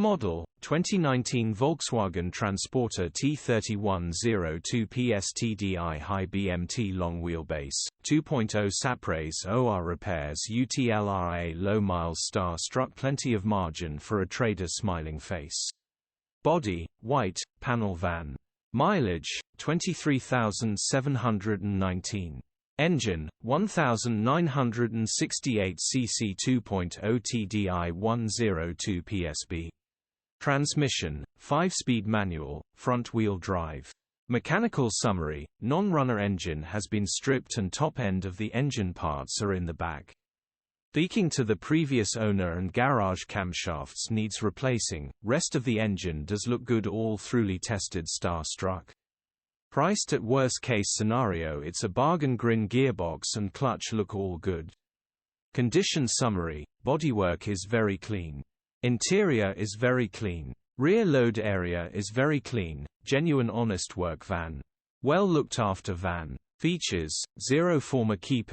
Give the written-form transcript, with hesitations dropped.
Model: 2019 Volkswagen Transporter T30 102PS TDI High BMT Long Wheelbase, 2.0 SAPRES OR repairs UTLRA low miles star-struck plenty of margin for a trader's smiling face. Body: white, panel van. Mileage: 23,719. Engine: 1968 cc 2.0 TDI 102 PSB. Transmission: 5-speed manual, front-wheel drive. Mechanical summary: non-runner engine has been stripped and top end of the engine parts are in the back. Speaking to the previous owner and garage camshafts needs replacing, rest of the engine does look good, all thoroughly tested star-struck. Priced at worst case scenario it's a bargain. Gearbox and clutch look all good. Condition summary: bodywork is very clean. Interior is very clean. Rear load area is very clean, genuine honest work van. Well looked after van. Features: 0 former keeper.